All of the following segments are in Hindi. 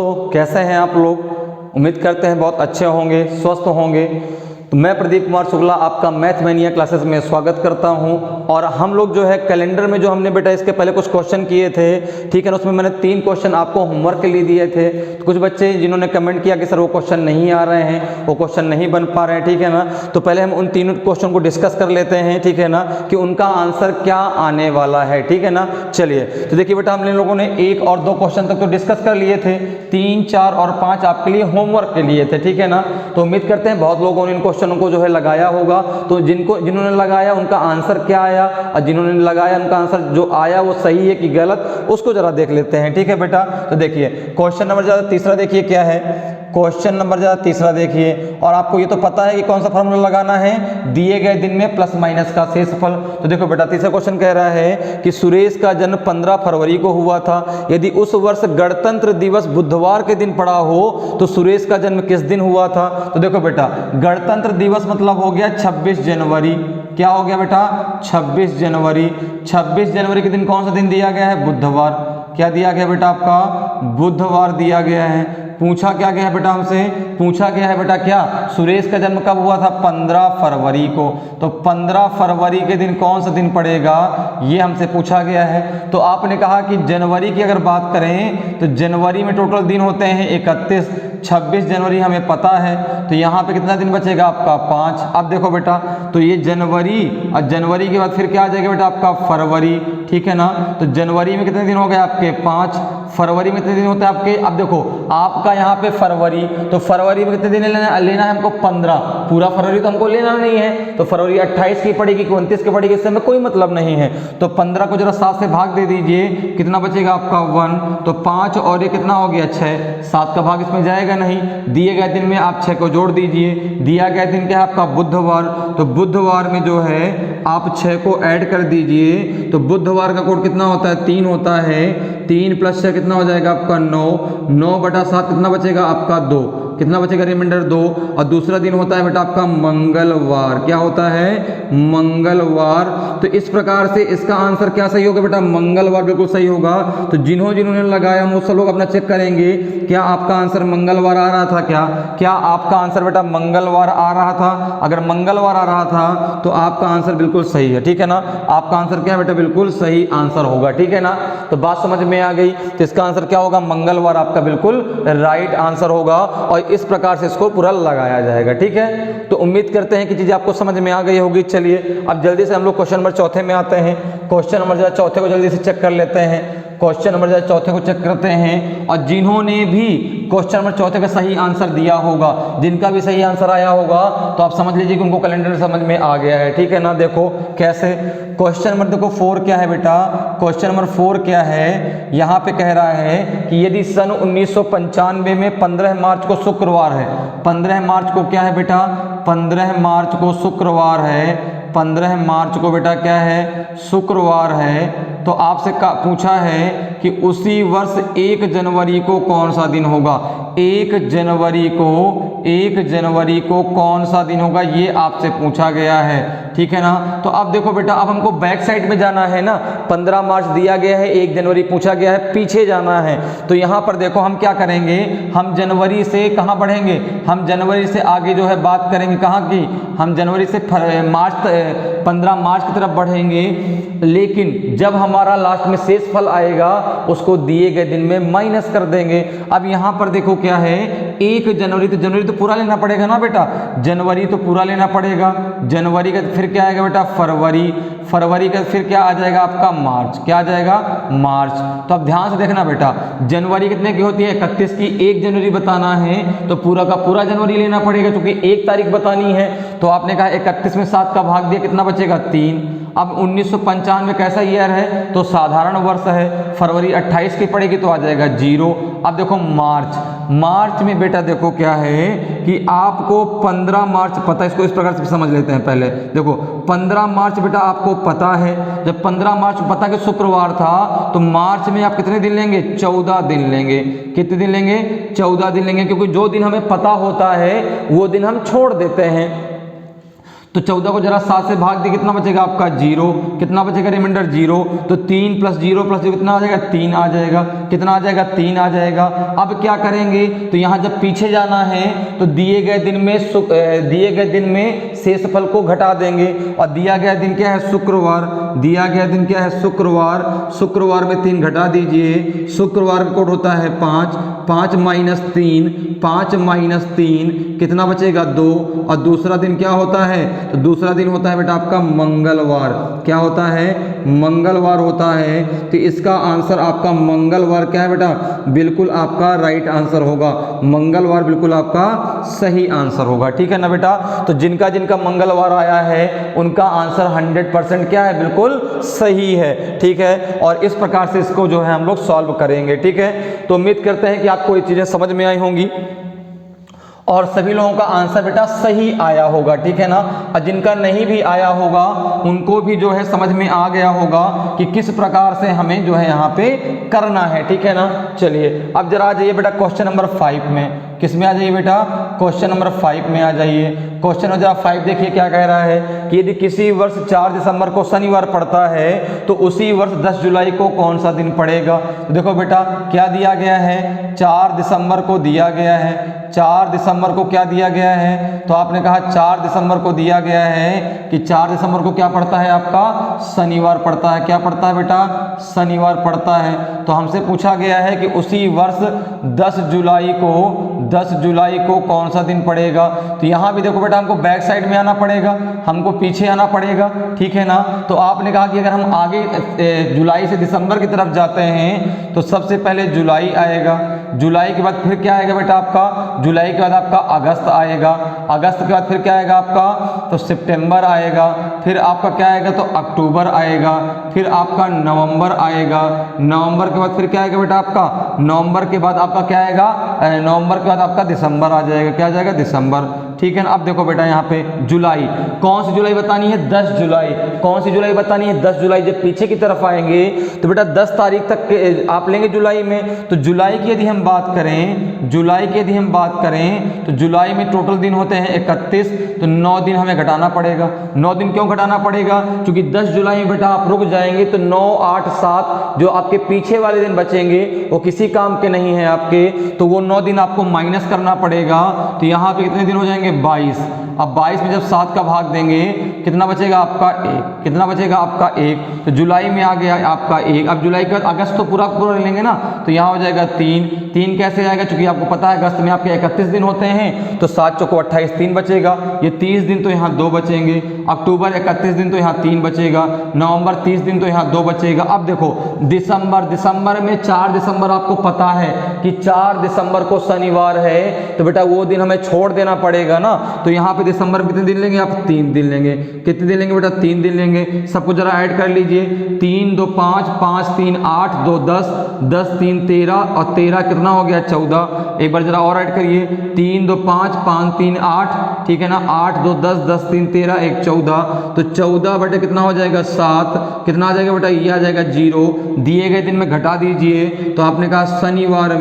दोस्तों कैसे हैं आप लोग। उम्मीद करते हैं बहुत अच्छे होंगे, स्वस्थ होंगे। तो मैं प्रदीप कुमार शुक्ला आपका मैथ मैनिया क्लासेस में स्वागत करता हूं। और हम लोग जो है कैलेंडर में जो हमने बेटा इसके पहले कुछ क्वेश्चन किए थे, ठीक है ना, उसमें मैंने 3 क्वेश्चन आपको होमवर्क के लिए दिए थे। तो कुछ बच्चे जिन्होंने कमेंट किया कि सर वो क्वेश्चन नहीं आ रहे हैं, वो क्वेश्चन नहीं बन पा रहे हैं, ठीक है ना। तो पहले हम उन 3 क्वेश्चन को डिस्कस कर लेते हैं, ठीक है ना, कि उनका आंसर क्या आने वाला है, ठीक है ना। चलिए तो देखिए बेटा, हम लोगों ने 1 और 2 क्वेश्चन तक तो डिस्कस कर लिए थे, 3, 4 और 5 आपके लिए होमवर्क के लिए थे, ठीक है ना। तो उम्मीद करते हैं बहुत लोगों ने इन क्वेश्चनों को जो है लगाया होगा। तो जिन्होंने लगाया उनका आंसर क्या आया, और जिन्होंने लगाया उनका आंसर जो आया वो सही है कि गलत, उसको जरा देख लेते हैं, ठीक है बेटा। तो देखिए क्वेश्चन नंबर ज़्यादा तीसरा देखिए क्या है। क्वेश्चन नंबर ज़्यादा तीसरा देखिए, और आपको ये तो पता है कि कौन सा फॉर्मूला लगाना है, दिए गए दिन में प्लस माइनस का शेषफल। तो देखो बेटा, तीसरा क्वेश्चन कह रहा है कि सुरेश का जन्म 15 फरवरी को हुआ था। यदि उस वर्ष गणतंत्र दिवस बुधवार के दिन पड़ा हो तो सुरेश का जन्म किस दिन हुआ था। तो देखो बेटा, गणतंत्र दिवस मतलब हो गया 26 जनवरी। क्या हो गया बेटा, 26 जनवरी। 26 जनवरी के दिन कौन सा दिन दिया गया है, बुधवार। क्या दिया गया बेटा, आपका बुधवार दिया गया है। पूछा क्या गया है बेटा हमसे, पूछा गया है बेटा क्या, सुरेश का जन्म कब हुआ था, 15 फरवरी को। तो 15 फरवरी के दिन कौन सा दिन पड़ेगा, ये हमसे पूछा गया है। तो आपने कहा कि जनवरी की अगर बात करें तो जनवरी में टोटल दिन होते हैं 31। 26 जनवरी हमें पता है, तो यहाँ पे कितना दिन बचेगा आपका, 5। अब देखो बेटा, तो ये जनवरी, और जनवरी के बाद फिर क्या आ जाएगा बेटा आपका फरवरी, ठीक है ना। तो जनवरी में कितने दिन हो गए आपके, 5। फरवरी में कितने दिन होते हैं आपके, अब देखो आपका यहाँ पे फरवरी, तो फरवरी में कितने दिन लेना है हमको, 15। पूरा फरवरी तो हमको लेना नहीं है, तो फरवरी 28 की पड़ेगी कि 29 की पड़ेगी, इससे हमें कोई मतलब नहीं है। तो 15 को जरा 7 से भाग दे दीजिए, कितना बचेगा आपका 1। तो 5 और ये कितना हो गया 6, 7 का भाग इसमें जाएगा नहीं। दिए गए दिन में आप 6 को जोड़ दीजिए। दिया गया दिन क्या है आपका, बुधवार। तो बुधवार में जो है आप 6 को ऐड कर दीजिए। तो बुधवार का कोड कितना होता है, 3 होता है। 3 + 6 कितना हो जाएगा आपका 9। 9/7 कितना बचेगा आपका 2। कितना बचेगा, रिमाइंडर 2। और दूसरा दिन होता है बेटा आपका मंगलवार। क्या होता है, मंगलवार। तो इस प्रकार से इसका आंसर क्या सही होगा बेटा, मंगलवार बिल्कुल सही होगा। तो जिन्होंने लगाया वो सब लोग अपना चेक करेंगे, क्या आपका आंसर मंगलवार आ रहा था, क्या आपका आंसर बेटा मंगलवार आ रहा था। अगर मंगलवार आ रहा था तो आपका आंसर बिल्कुल सही है, ठीक है ना। आपका आंसर क्या है बेटा, बिल्कुल सही आंसर होगा, ठीक है ना। तो बात समझ में आ गई। तो इसका आंसर क्या होगा, मंगलवार आपका बिल्कुल राइट आंसर होगा। और इस प्रकार से इसको पूरा लगाया जाएगा, ठीक है। तो उम्मीद करते हैं कि चीजें आपको समझ में आ गई होगी। चलिए अब जल्दी से हम लोग क्वेश्चन नंबर चौथे में आते हैं। क्वेश्चन नंबर चौथे को जल्दी से चेक कर लेते हैं। क्वेश्चन नंबर चौथे को चेक करते हैं, और जिन्होंने भी क्वेश्चन नंबर चौथे का सही आंसर दिया होगा, जिनका भी सही आंसर आया होगा, तो आप समझ लीजिए कि उनको कैलेंडर समझ में आ गया है, ठीक है ना। देखो कैसे, क्वेश्चन नंबर देखो 4 क्या है बेटा, क्वेश्चन नंबर 4 क्या है, यहाँ पे कह रहा है कि यदि सन 1995 में 15 मार्च को शुक्रवार है, 15 मार्च को क्या है बेटा, 15 मार्च को शुक्रवार है, 15 मार्च को बेटा क्या है, शुक्रवार है। तो आपसे पूछा है कि उसी वर्ष 1 जनवरी को कौन सा दिन होगा। 1 जनवरी को कौन सा दिन होगा, ये आपसे पूछा गया है, ठीक है ना। तो अब देखो बेटा, अब हमको बैक साइड में जाना है ना। 15 मार्च दिया गया है, 1 जनवरी पूछा गया है, पीछे जाना है। तो यहाँ पर देखो हम क्या करेंगे, हम जनवरी से कहाँ बढ़ेंगे, हम जनवरी से आगे जो है बात करेंगे कहाँ की, हम जनवरी से 15 मार्च की तरफ बढ़ेंगे। लेकिन जब हमारा लास्ट में शेष फल आएगा उसको दिए गए दिन में माइनस कर देंगे। अब यहाँ पर देखो क्या है, 1 जनवरी, तो जनवरी तो पूरा लेना पड़ेगा ना बेटा, जनवरी तो पूरा लेना पड़ेगा। जनवरी का फिर क्या आएगा बेटा, फरवरी। फरवरी का फिर क्या आ जाएगा आपका, मार्च। क्या आ जाएगा, मार्च। तो अब ध्यान से देखना बेटा, जनवरी कितने की होती है, 31 की। 1 जनवरी बताना है तो पूरा का पूरा जनवरी लेना पड़ेगा, क्योंकि 1 तारीख बतानी है। तो आपने कहा 31 में 7 का भाग दिया, कितना बचेगा, 3। अब 1995 कैसा ईयर है, तो साधारण वर्ष है। फरवरी 28 की पड़ेगी तो आ जाएगा 0। अब देखो मार्च, मार्च में बेटा देखो क्या है कि आपको 15 मार्च पता है, इसको इस प्रकार से समझ लेते हैं पहले। देखो 15 मार्च बेटा आपको पता है, जब 15 मार्च पता कि शुक्रवार था, तो मार्च में आप कितने दिन लेंगे, 14 दिन लेंगे। कितने दिन लेंगे, 14 दिन लेंगे, क्योंकि जो दिन हमें पता होता है वो दिन हम छोड़ देते हैं। तो 14 को जरा 7 से भाग दी, कितना बचेगा आपका 0, कितना बचेगा रिमाइंडर 0, तो 3 + 0 + 0 कितना आ जाएगा 3 आ जाएगा, कितना आ जाएगा 3 आ जाएगा। अब क्या करेंगे, तो यहाँ जब पीछे जाना है तो दिए गए दिन में शेषफल को घटा देंगे, और दिया गया दिन क्या है शुक्रवार, दिया गया दिन क्या है शुक्रवार, शुक्रवार में 3 घटा दीजिए, शुक्रवार का कोड होता है 5, 5 - 3, 5 - 3 कितना बचेगा 2, और दूसरा दिन क्या होता है, तो दूसरा दिन होता है बेटा आपका मंगलवार, क्या होता है मंगलवार होता है। तो इसका आंसर आपका मंगलवार क्या है बेटा, बिल्कुल आपका राइट आंसर होगा, मंगलवार बिल्कुल आपका सही आंसर होगा, ठीक है ना बेटा। तो जिनका जिनका मंगलवार आया है उनका आंसर 100% क्या है, बिल्कुल सही है, ठीक है। और इस प्रकार से इसको जो है हम लोग सॉल्व करेंगे, ठीक है। तो उम्मीद करते हैं कि आपको ये चीजें समझ में आई होंगी और सभी लोगों का आंसर बेटा सही आया होगा, ठीक है ना। और जिनका नहीं भी आया होगा उनको भी जो है समझ में आ गया होगा कि किस प्रकार से हमें जो है यहाँ पे करना है, ठीक है ना। चलिए अब जरा आ जाइए बेटा क्वेश्चन नंबर 5 में, किस में आ जाइए बेटा, क्वेश्चन नंबर 5 में आ जाइए। क्वेश्चन नंबर 5 देखिए क्या कह रहा है कि यदि किसी वर्ष 4 दिसंबर को शनिवार पड़ता है तो उसी वर्ष 10 जुलाई को कौन सा दिन पड़ेगा। तो देखो बेटा क्या दिया गया है, 4 दिसंबर को दिया गया है, 4 दिसंबर को क्या दिया गया है, तो आपने कहा 4 दिसंबर को दिया गया है कि 4 दिसंबर को क्या पड़ता है आपका शनिवार पड़ता है, क्या पड़ता है बेटा शनिवार पड़ता है। तो हमसे पूछा गया है कि उसी वर्ष 10 जुलाई को कौन सा दिन पड़ेगा। तो यहाँ भी देखो बेटा हमको बैक साइड में आना पड़ेगा, हमको पीछे आना पड़ेगा, ठीक है ना। तो आपने कहा कि अगर हम आगे जुलाई से दिसंबर की तरफ जाते हैं तो सबसे पहले जुलाई आएगा, जुलाई के बाद फिर क्या आएगा बेटा आपका, जुलाई के बाद आपका अगस्त आएगा, अगस्त के बाद फिर क्या आएगा आपका, तो सितंबर आएगा, फिर आपका क्या आएगा, तो अक्टूबर आएगा, फिर आपका नवंबर आएगा, नवंबर के बाद फिर क्या आएगा बेटा आपका, नवंबर के बाद आपका क्या आएगा, नवंबर के बाद आपका दिसंबर आ जाएगा, क्या आ जाएगा दिसंबर, ठीक है ना। अब देखो बेटा यहाँ पे जुलाई, कौन सी जुलाई बतानी है, 10 जुलाई, कौन सी जुलाई बतानी है 10 जुलाई। जब पीछे की तरफ आएंगे तो बेटा 10 तारीख तक आप लेंगे जुलाई में। तो जुलाई की यदि हम बात करें, जुलाई की यदि हम बात करें तो जुलाई में टोटल दिन होते हैं 31, तो 9 दिन हमें घटाना पड़ेगा। 9 दिन क्यों घटाना पड़ेगा, क्योंकि 10 जुलाई में बेटा आप रुक जाएंगे तो 9, 8, 7 जो आपके पीछे वाले दिन बचेंगे वो किसी काम के नहीं है आपके, तो वो 9 दिन आपको माइनस करना पड़ेगा। तो यहाँ पे कितने दिन हो जाएंगे 22। अब 22 में जब 7 का भाग देंगे कितना बचेगा आपका 1, कितना बचेगा आपका 1, तो जुलाई में आ गया आपका 1। अब जुलाई के बाद अगस्त तो पूरा पूरा लेंगे ना, तो यहाँ हो जाएगा 3, 3 कैसे आएगा, क्योंकि आपको पता है अगस्त में आपके 31 दिन होते हैं, तो 7 चौको 28, 3 बचेगा, ये 30 दिन तो यहाँ 2 बचेंगे, अक्टूबर 31 दिन तो यहाँ 3 बचेगा, नवंबर 30 दिन तो यहाँ 2 बचेगा। अब देखो दिसंबर में 4 दिसंबर आपको पता है कि 4 दिसंबर को शनिवार है, तो बेटा वो दिन हमें छोड़ देना पड़ेगा ना। तो यहाँ पे दिसंबर में कितने दिन लेंगे आप, 3 दिन लेंगे, कितने दिन लेंगे बेटा 3 दिन लेंगे। सबको जरा ऐड कर लीजिए, 3 2 5, 5 3 8, 2 10, 10 3 13 और 13 कितना हो गया 14। एक बार जरा और ऐड करिए, 3 2 5, 5 3 8, ठीक है ना, 8 2 10, 10 3 13, 1 14, तो 14 बेटा कितना हो जाएगा 7, कितना आ जाएगा बेटा ये आ जाएगा 0। दिए गए दिन में घटा दीजिए, तो आपने कहा शनिवार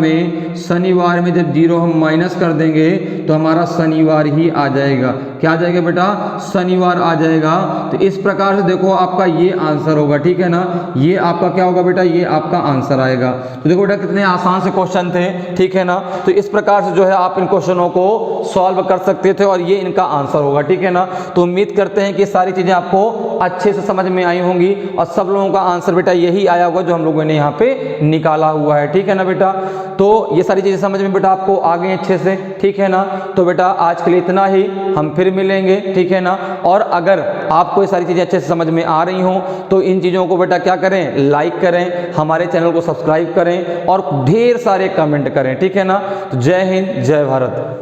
में जब 0 हम माइनस कर देंगे तो हमारा शनिवार ही आ जाएगा, क्या आ जाएगा बेटा शनिवार आ जाएगा। तो इस प्रकार से देखो आपका ये आंसर होगा, ठीक है ना, ये आपका क्या होगा बेटा, ये आपका आंसर आएगा। तो देखो बेटा कितने आसान से क्वेश्चन थे, ठीक है ना। तो इस प्रकार से जो है आप इन क्वेश्चनों को सॉल्व कर सकते थे और ये इनका आंसर होगा, ठीक है ना। तो उम्मीद करते हैं कि सारी चीजें आपको अच्छे से समझ में आई होंगी और सब लोगों का आंसर बेटा यही आया होगा जो हम लोगों ने यहाँ पे निकाला हुआ है, ठीक है ना बेटा। तो ये सारी चीजें समझ में बेटा आपको आ गई अच्छे से, ठीक है ना। तो बेटा आज के लिए इतना ही, हम फिर मिलेंगे, ठीक है ना। और अगर आपको ये सारी चीजें अच्छे से समझ में आ रही हों तो इन चीजों को बेटा क्या करें, लाइक करें, हमारे चैनल को सब्सक्राइब करें और ढेर सारे कमेंट करें, ठीक है ना। तो जय हिंद, जय भारत।